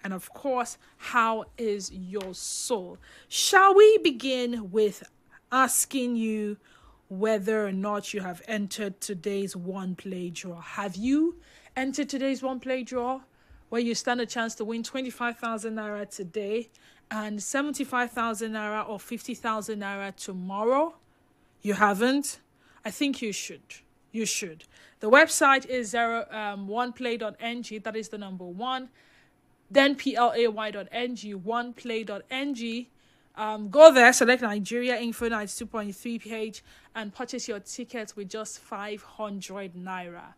And of course, how is your soul? Shall we begin with asking you whether or not you have entered today's one play draw? Have you entered today's one play draw, where you stand a chance to win 25,000 naira today and 75,000 naira or 50,000 naira tomorrow? You haven't? I think you should. You should. The website is oneplay.ng. That is the number one. Then play.ng, oneplay.ng. Go there, select Nigeria Info 92.3 page, and purchase your tickets with just 500 naira.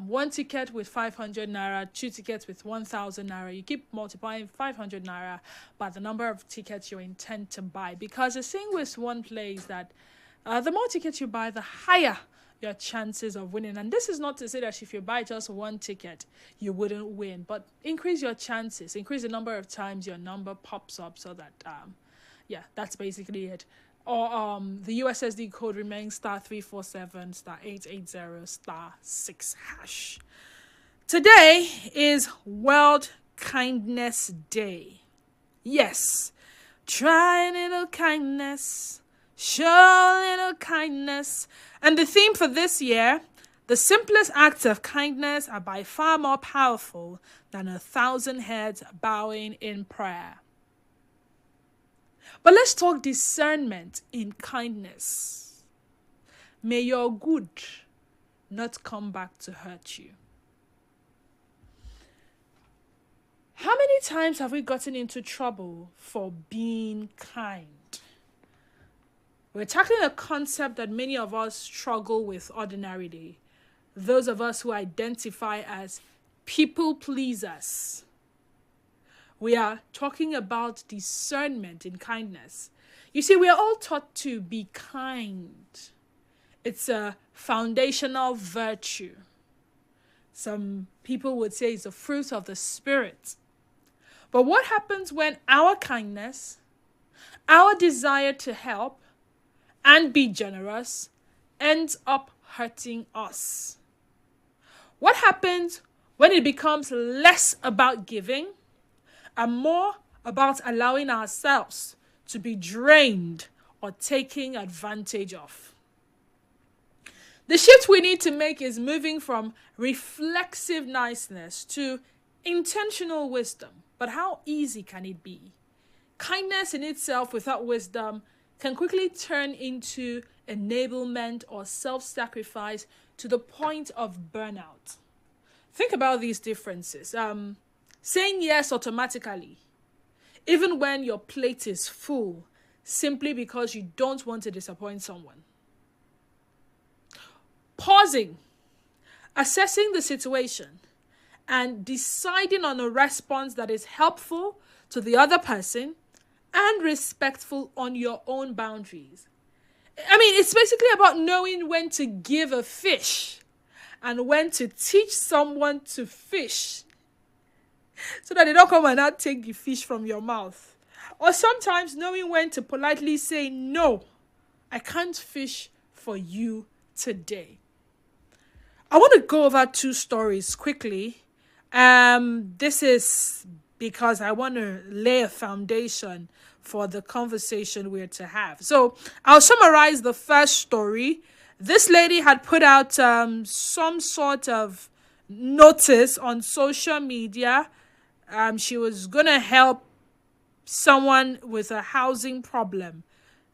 One ticket with 500 naira, two tickets with 1,000 naira. You keep multiplying 500 naira by the number of tickets you intend to buy. Because the thing with one play is that the more tickets you buy, the higher your chances of winning. And this is not to say that if you buy just one ticket, you wouldn't win. But increase your chances. Increase the number of times your number pops up so that, that's basically it. Or the USSD code remains *347 *880 *6#. Today is World Kindness Day. Yes, try a little kindness, show a little kindness. And the theme for this year, the simplest acts of kindness are by far more powerful than 1,000 heads bowing in prayer. But let's talk discernment in kindness. May your good not come back to hurt you. How many times have we gotten into trouble for being kind? We're tackling a concept that many of us struggle with ordinarily. Those of us who identify as people pleasers. We are talking about discernment in kindness. You see, we are all taught to be kind. It's a foundational virtue. Some people would say it's a fruit of the Spirit. But what happens when our kindness, our desire to help and be generous, ends up hurting us? What happens when it becomes less about giving and more about allowing ourselves to be drained or taken advantage of? The shift we need to make is moving from reflexive niceness to intentional wisdom. But how easy can it be? Kindness in itself without wisdom can quickly turn into enablement or self-sacrifice to the point of burnout. Think about these differences. Saying yes automatically, even when your plate is full, simply because you don't want to disappoint someone. Pausing, assessing the situation, and deciding on a response that is helpful to the other person and respectful on your own boundaries. I mean, it's basically about knowing when to give a fish and when to teach someone to fish so that they don't come and not take the fish from your mouth. Or sometimes knowing when to politely say, no, I can't fish for you today. I want to go over two stories quickly. This is because I want to lay a foundation for the conversation we're to have. So I'll summarize the first story. This lady had put out some sort of notice on social media. She was going to help someone with a housing problem.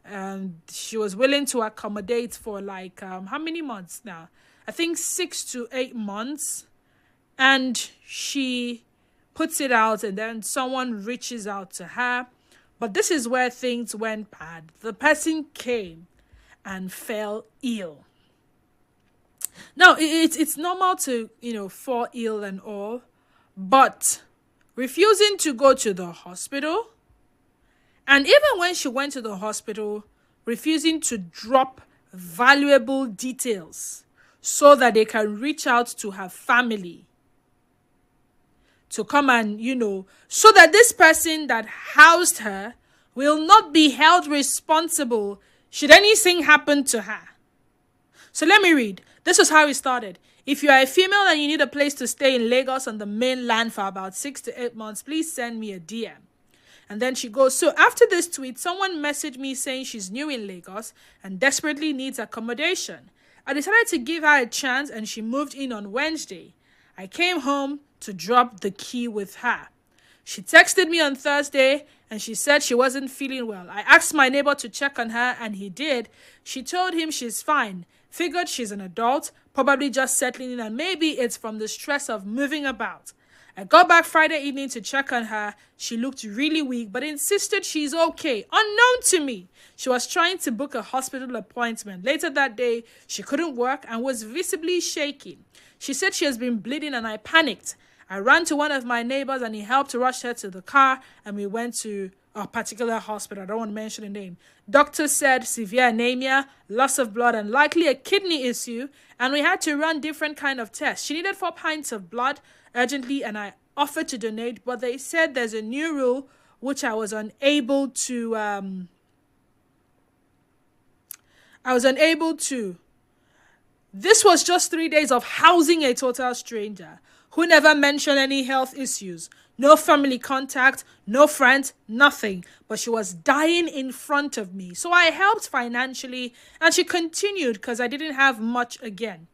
And she was willing to accommodate for how many months now? I think 6 to 8 months. And she puts it out and then someone reaches out to her. But this is where things went bad. The person came and fell ill. Now, it's normal to, fall ill and all, but refusing to go to the hospital, and even when she went to the hospital, refusing to drop valuable details so that they can reach out to her family to come and, so that this person that housed her will not be held responsible should anything happen to her. So let me read. This was how it started. If you are a female and you need a place to stay in Lagos on the mainland for about 6 to 8 months, please send me a DM. And then she goes, so after this tweet, someone messaged me saying she's new in Lagos and desperately needs accommodation. I decided to give her a chance and she moved in on Wednesday. I came home to drop the key with her. She texted me on Thursday and she said she wasn't feeling well. I asked my neighbor to check on her and he did. She told him she's fine. Figured she's an adult, probably just settling in, and maybe it's from the stress of moving about. I got back Friday evening to check on her. She looked really weak, but insisted she's okay, unknown to me. She was trying to book a hospital appointment. Later that day, she couldn't work and was visibly shaking. She said she has been bleeding and I panicked. I ran to one of my neighbors and he helped rush her to the car and we went to a particular hospital. I don't want to mention the name. Doctors said severe anemia, loss of blood, and likely a kidney issue. And we had to run different kind of tests. She needed 4 pints of blood urgently, and I offered to donate, but they said there's a new rule which I was unable to. This was just 3 days of housing a total stranger who never mentioned any health issues. No family contact, no friends, nothing. But she was dying in front of me. So I helped financially and she continued because I didn't have much again.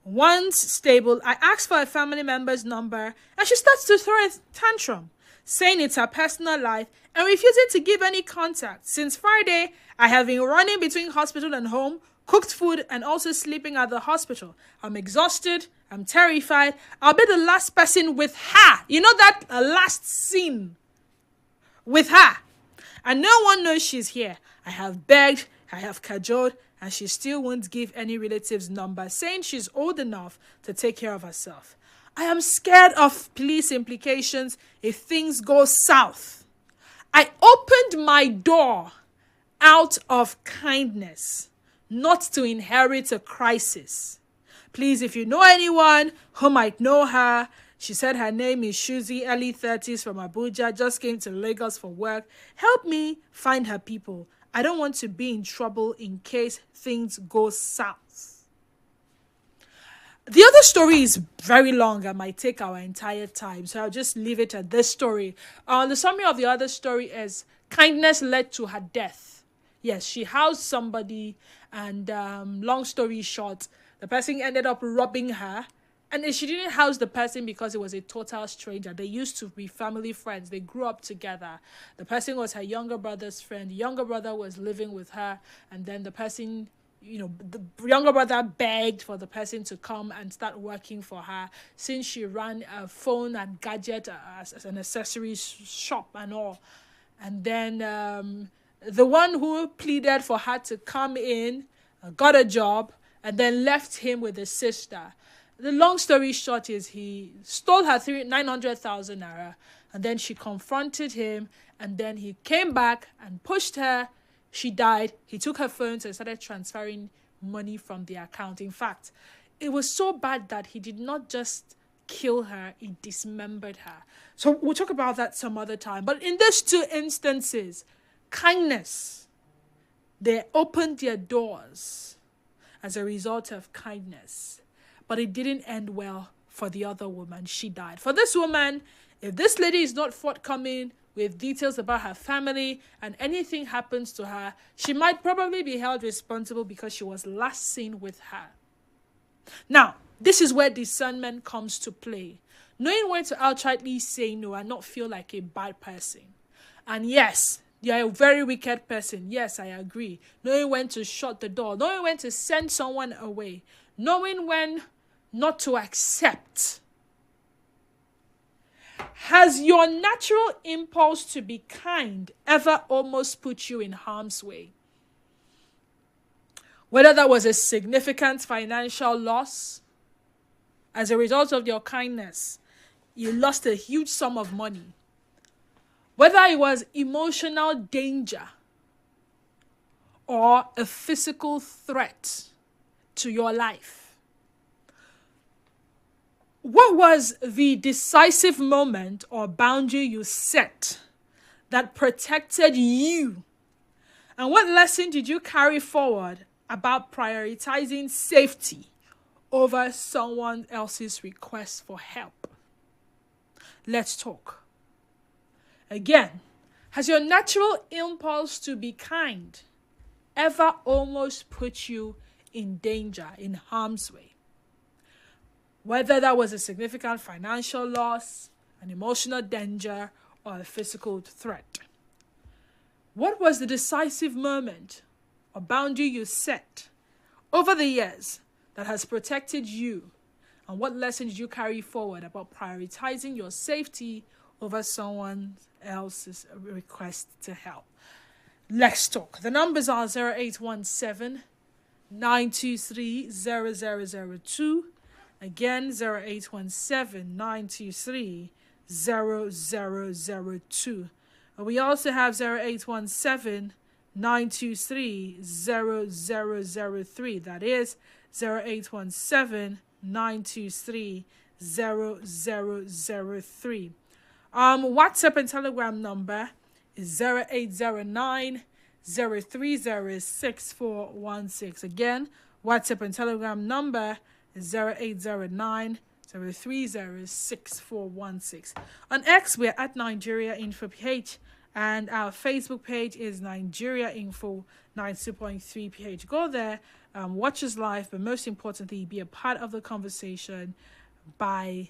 Once stable, I asked for a family member's number and she starts to throw a tantrum, saying it's her personal life and refusing to give any contact. Since Friday, I have been running between hospital and home, cooked food and also sleeping at the hospital. I'm exhausted. I'm terrified. I'll be the last person with her. You know that last scene with her. And no one knows she's here. I have begged, I have cajoled, and she still won't give any relative's number, saying she's old enough to take care of herself. I am scared of police implications if things go south. I opened my door out of kindness, not to inherit a crisis. Please, if you know anyone who might know her, she said her name is Shuzi, early 30s from Abuja, just came to Lagos for work. Help me find her people. I don't want to be in trouble in case things go south. The other story is very long and might take our entire time, so I'll just leave it at this story. The summary of the other story is kindness led to her death. Yes, she housed somebody and long story short, the person ended up robbing her. And she didn't house the person because it was a total stranger. They used to be family friends. They grew up together. The person was her younger brother's friend. The younger brother was living with her. And then the person, the younger brother begged for the person to come and start working for her since she ran a phone and gadget as an accessories shop and all. And then the one who pleaded for her to come in got a job and then left him with his sister. The long story short is he stole her 900,000 naira and then she confronted him and then he came back and pushed her. She died. He took her phone and started transferring money from the account. In fact, it was so bad that he did not just kill her, he dismembered her. So we'll talk about that some other time. But in these two instances, kindness, they opened their doors as a result of kindness. But it didn't end well for the other woman. She died. For this woman, if this lady is not forthcoming with details about her family and anything happens to her, she might probably be held responsible because she was last seen with her. Now, this is where discernment comes to play. Knowing when to outrightly say no and not feel like a bad person. And yes, you're a very wicked person. Yes, I agree. Knowing when to shut the door. Knowing when to send someone away. Knowing when not to accept. Has your natural impulse to be kind ever almost put you in harm's way? Whether that was a significant financial loss, as a result of your kindness, you lost a huge sum of money. Whether it was emotional danger or a physical threat to your life. What was the decisive moment or boundary you set that protected you? And what lesson did you carry forward about prioritizing safety over someone else's request for help? Let's talk. Again, has your natural impulse to be kind ever almost put you in danger, in harm's way? Whether that was a significant financial loss, an emotional danger, or a physical threat. What was the decisive moment or boundary you set over the years that has protected you? And what lessons did you carry forward about prioritizing your safety over someone else's request to help? Let's talk. The numbers are 0817 923 0002. Again, 0817 923 0002. We also have 0817 923 0003. That is 0817 923 0003. WhatsApp and Telegram number is 0809 030 6416. Again, WhatsApp and Telegram number is 0809 030 6416. On X, we're at Nigeria Info PH, and our Facebook page is Nigeria Info 92.3 PH. Go there, watch us live, but most importantly, be a part of the conversation by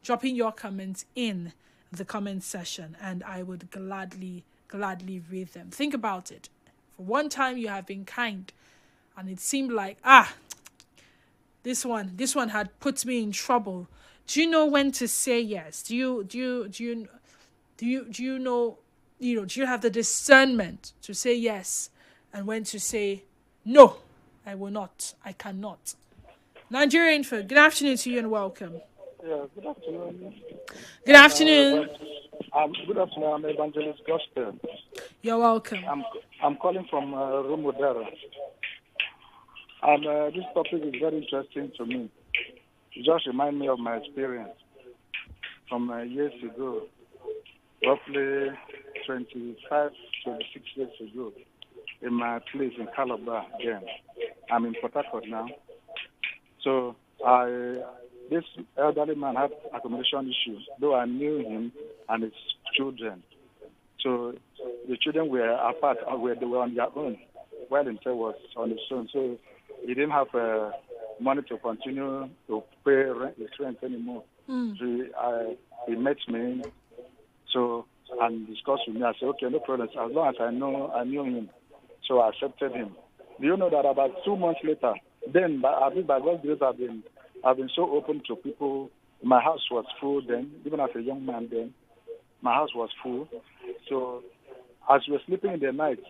dropping your comments in the comment section, and I would gladly read them. Think about it. For one time, you have been kind, and it seemed like this one had put me in trouble. Do you know when to say yes? Do you know, do you have the discernment to say yes and when to say no? I will not. I cannot. Nigeria Info, good afternoon to you and welcome. Yeah, good afternoon. Good afternoon. Good afternoon. I'm Evangelist Gospel. You're welcome. I'm calling from Rumudera. And this topic is very interesting to me. It just reminds me of my experience from years ago, roughly 25, 26 years ago, in my place in Calabar then. I'm in Port Harcourt now. So this elderly man had accommodation issues, though I knew him and his children. So the children were apart, where they were on their own, while himself was on his own. So he didn't have money to continue to pay his rent anymore. So he met me, and discussed with me. I said, okay, no problem. As long as I knew him, so I accepted him. Do you know that about 2 months later, then by God's grace, I've been so open to people. My house was full then, even as a young man then. My house was full. So as we were sleeping in the night,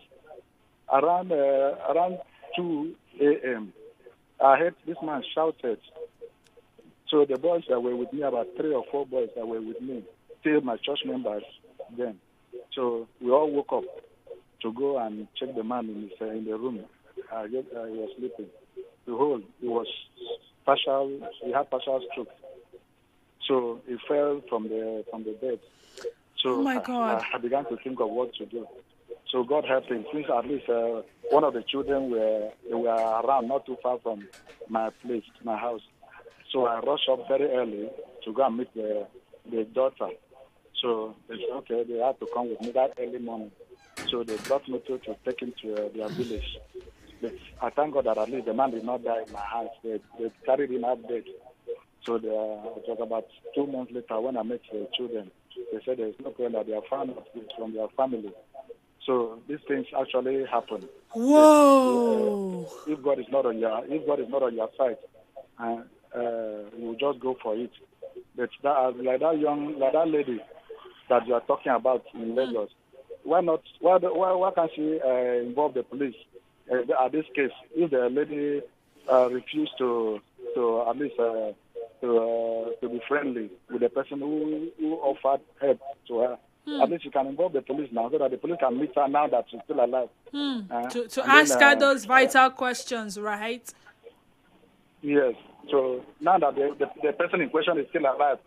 around 2 a.m., I heard this man shouted. So the boys that were with me, about 3 or 4 boys that were with me, still my church members then. So we all woke up to go and check the man in the room. He was sleeping. Behold, he had partial stroke. So he fell from the bed. So oh my God. I began to think of what to do. So God helped him. Since at least one of the children were around, not too far from my place, my house. So I rushed up very early to go and meet the daughter. So they said, okay, they had to come with me that early morning. So they brought me to take him to their village. But I thank God that at least the man did not die in my hands. They carried him out dead. So it was about 2 months later when I met the children. They said there's no problem that they are found from their family. So these things actually happen. Whoa! If God is not on your side, you just go for it. But like that lady that you are talking about in Lagos, why can't she involve the police? At this case, if the lady refused to at least to be friendly with the person who offered help to her, at least you can involve the police now, so that the police can meet her now that she's still alive. To ask her those vital questions, right? Yes. So now that the person in question is still alive,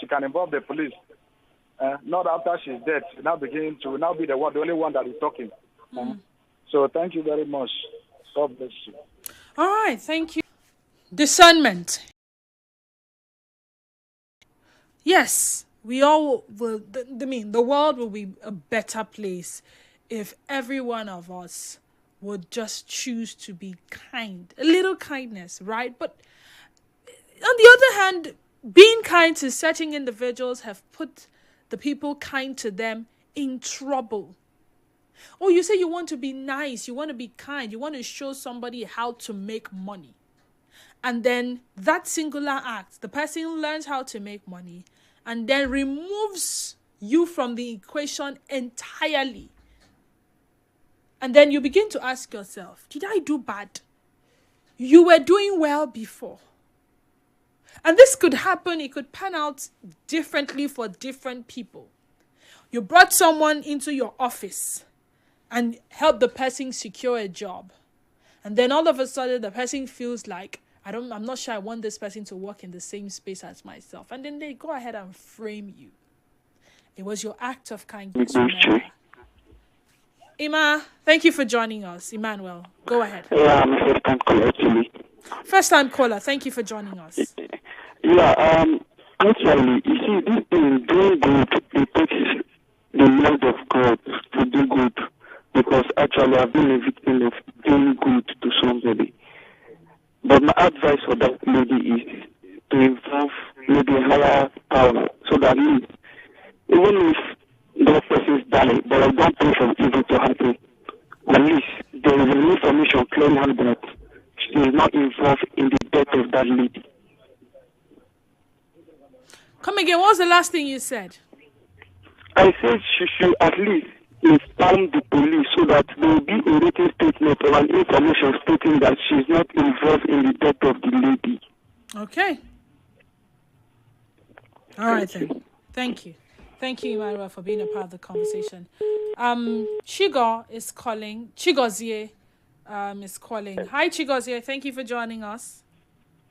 she can involve the police. Not after she's dead, now begin to be the only one that is talking. So thank you very much. God bless you. All right, thank you. Discernment. Yes, we all will. The world will be a better place if every one of us would just choose to be kind. A little kindness, right? But on the other hand, being kind to certain individuals have put the people kind to them in trouble. Oh, you say you want to be nice, you want to be kind, you want to show somebody how to make money. And then that singular act, the person learns how to make money and then removes you from the equation entirely. And then you begin to ask yourself, did I do bad? You were doing well before. And this could happen, it could pan out differently for different people. You brought someone into your office and helped the person secure a job. And then all of a sudden the person feels like, I'm not sure I want this person to work in the same space as myself. And then they go ahead and frame you. It was your act of kindness, remember. Ima, thank you for joining us. Emmanuel, go ahead. Yeah, I'm a first-time caller, actually. First-time caller, thank you for joining us. Yeah, actually, you see, this thing, doing good, it takes the love of God to do good. Because actually, I've been a victim of doing good to somebody. But my advice for that lady is to involve maybe a higher power so that even if that person's dying, but I don't pray for evil to happen. At least there is an information clearly out that she is not involved in the death of that lady. Come again, what was the last thing you said? I said she should at least inform the police so that there will be a written statement or an information stating that she is not involved in the death of the lady. Okay. All right then. Thank you. Thank you, Emmanuel, for being a part of the conversation. Chigo is calling. Chigozie is calling. Hi, Chigozie. Thank you for joining us.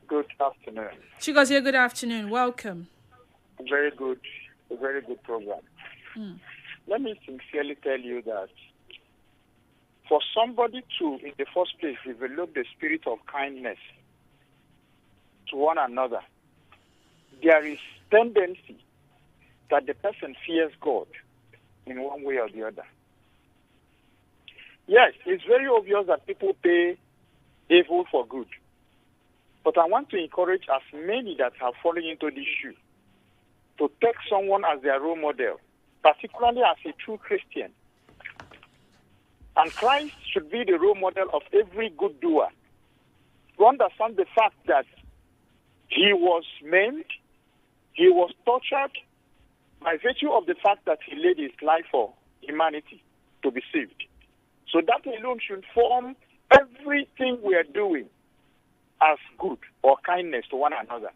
Good afternoon. Chigozie, good afternoon. Welcome. Very good. A very good program. Let me sincerely tell you that for somebody to, in the first place, develop the spirit of kindness to one another, there is tendency that the person fears God in one way or the other. Yes, it's very obvious that people pay evil for good. But I want to encourage as many that have fallen into this shoe to take someone as their role model, particularly as a true Christian. And Christ should be the role model of every good doer. To understand the fact that he was maimed, he was tortured by virtue of the fact that he laid his life for humanity to be saved. So that alone should form everything we are doing as good or kindness to one another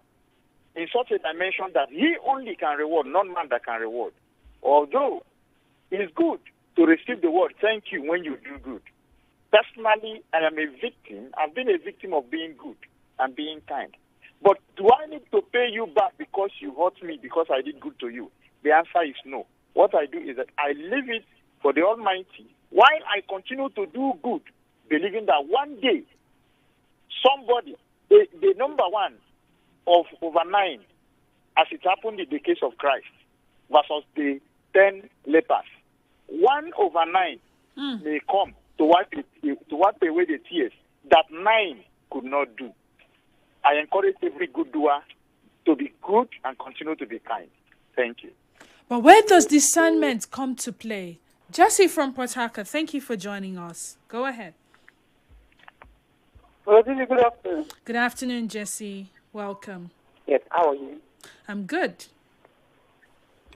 in such a dimension that he only can reward, not man that can reward. Although it is good to receive the word thank you when you do good. Personally, I am a victim. I've been a victim of being good and being kind. But do I need to pay you back because you hurt me because I did good to you? The answer is no. What I do is that I leave it for the Almighty while I continue to do good, believing that one day somebody, the number one of over 9, as it happened in the case of Christ, versus the 10 lepers, 1 over 9 may come to wipe away the tears that 9 could not do. I encourage every good doer to be good and continue to be kind. Thank you. But where does discernment come to play? Jesse from Port Harcourt, thank you for joining us. Go ahead. Well, good afternoon. Good afternoon, Jesse. Welcome. Yes, how are you? I'm good.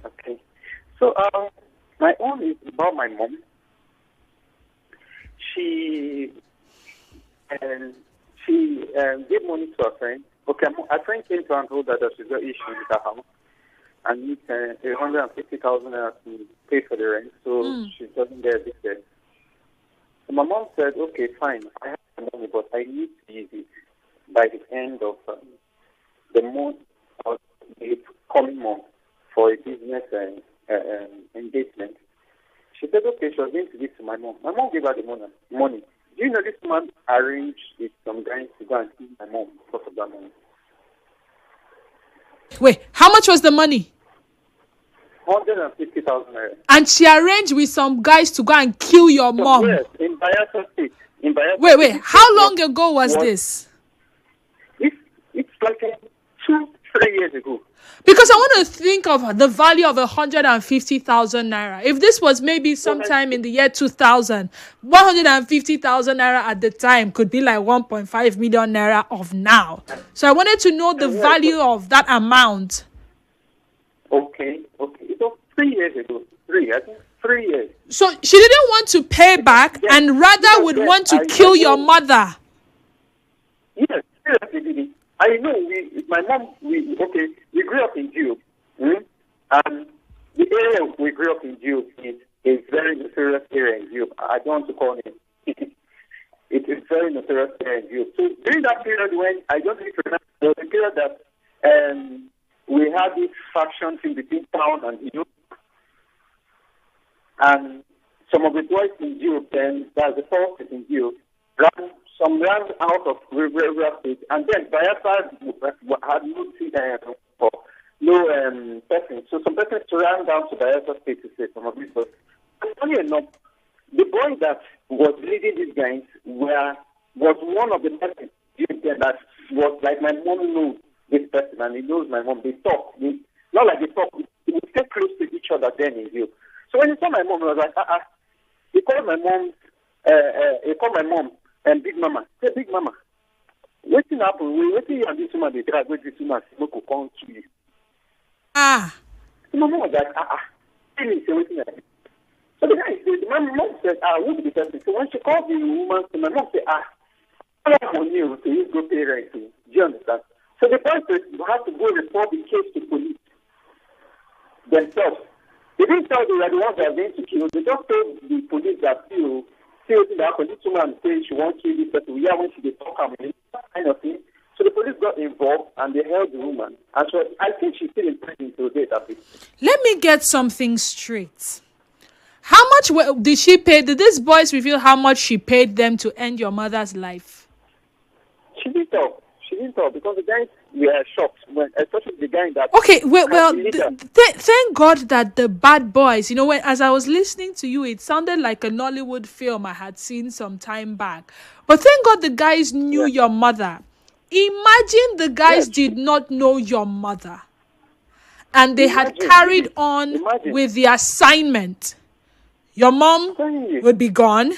Okay. So, my own is about my mom. She gave money to a friend. Okay, a friend came to and told her that she's got issues with her house and needs 150,000 naira to pay for the rent, so she doesn't get evicted. So my mom said, okay, fine, I have the money, but I need to use it by the end of the month or the coming month for a business engagement. She said, okay, she was going to give to my mom. My mom gave her the money. Do you know this man arranged with some guys to go and kill my mom because of that money? Wait, how much was the money? 150,000 naira. And she arranged with some guys to go and kill your mom. Yes, in Bayelsa State. Wait, how long ago was this? It's like 2-3 years ago. Because I want to think of the value of 150,000 naira. If this was maybe sometime in the year 2000, 150,000 naira at the time could be like 1.5 million naira of now. So I wanted to know the value of that amount. Okay. It was 3 years ago. I think 3 years. So she didn't want to pay back and rather would want to kill your mother. Yes, seriously. I know my mom, we grew up in Jew. And the area we grew up in Jew is a very notorious area in Jew. I don't want to call it. It is very notorious area in Jew. So during that period when, I don't even remember, there was a period that we had this faction in between town and Jew. And some of the boys in Jew, then that's the forces in Jew, ran out of rural state, and then Bayelsa had no persons. So some persons ran down to Bayelsa state to say some of these boys. And funny enough, the boy that was leading these guys was one of the persons that was like my mom knows this person, and he knows my mom. They talk. Not like they talk. We stay close to each other then in Jew. So when he saw my mom, he was like, He called my mom and Big Mama. Say, Big Mama, what's happened? Waiting you and this woman, they drag with this woman, smoke will come to you. So my mom was like, Tell me, say, waiting at So the guy said, my mom said, who's the person? So when she called the woman, so my mom said, I have money, so you go pay rent. Do you understand? So the boys had to go report the case to police themselves. They didn't tell the ones that are going to kill. They just told the police that still what happened. This woman said she won't kill this person. Yeah, when she did talk about that kind of thing. So the police got involved and they held the woman. And so I think she's still in prison today. Let me get something straight. How much did she pay? Did these boys reveal how much she paid them to end your mother's life? She didn't talk. Because the guys were shocked, especially the guy that... Okay, thank God that the bad boys, as I was listening to you, it sounded like a Nollywood film I had seen some time back. But thank God the guys knew your mother. Imagine the guys did not know your mother. And they had carried on with the assignment. Your mom would be gone.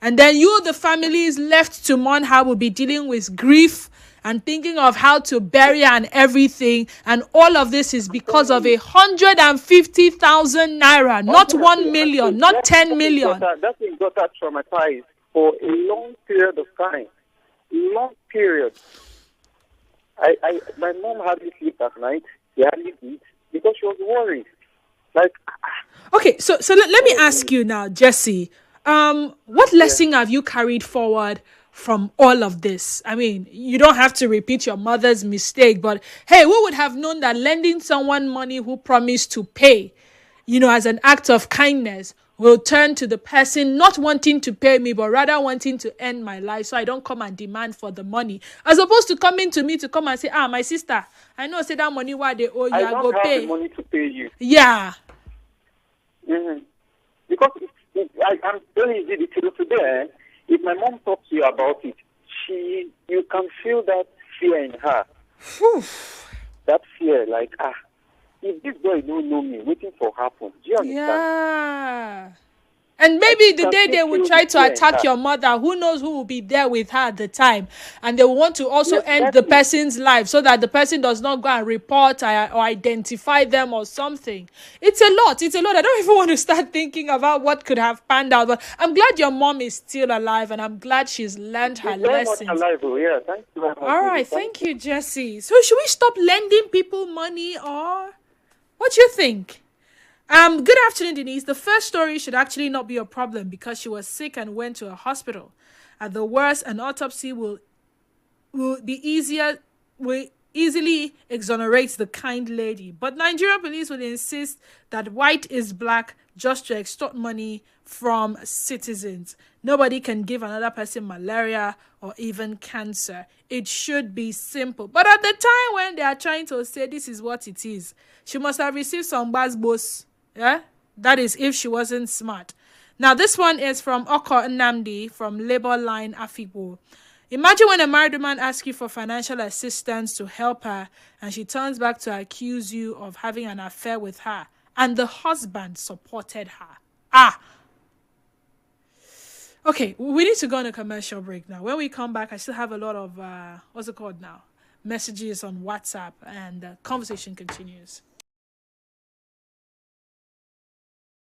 And then you, the family, is left to mourn her, will be dealing with grief and thinking of how to bury her and everything. And all of this is because of 150,000 naira, not 1 million, not 10 million. That thing got her traumatized for a long period of time. Long period. My mom hardly sleep at night. She hardly eat because she was worried. Okay, so let me ask you now, Jesse. What lesson have you carried forward from all of this? I mean, you don't have to repeat your mother's mistake, but hey, who would have known that lending someone money who promised to pay, as an act of kindness, will turn to the person not wanting to pay me, but rather wanting to end my life so I don't come and demand for the money. As opposed to coming to me to come and say, my sister, I know say that money why they owe you, I don't go have pay. The money to pay you. Yeah. Mm-hmm. Because I'm telling you the truth today. If my mom talks to you about it, you can feel that fear in her. That fear, if this boy don't know me, waiting for happen. Do you understand? Yeah. And maybe the day they will try to attack your mother, who knows who will be there with her at the time. And they will want to also end the person's life so that the person does not go and report or identify them or something. It's a lot. I don't even want to start thinking about what could have panned out. But I'm glad your mom is still alive and I'm glad she's learned her lessons. Alive, yeah. Thank you very much. All right. Thank you, Jesse. So should we stop lending people money or what do you think? Good afternoon, Denise. The first story should actually not be a problem because she was sick and went to a hospital. At the worst, an autopsy will be easier easily exonerates the kind lady. But Nigerian police will insist that white is black just to extort money from citizens. Nobody can give another person malaria or even cancer. It should be simple. But at the time when they are trying to say this is what it is, she must have received some basbos. Yeah? That is if she wasn't smart. Now this one is from Oko Nnamdi from Labor Line Afipo. Imagine when a married woman asks you for financial assistance to help her and she turns back to accuse you of having an affair with her and the husband supported her. Okay, we need to go on a commercial break now. When we come back, I still have a lot of, messages on WhatsApp, and the conversation continues.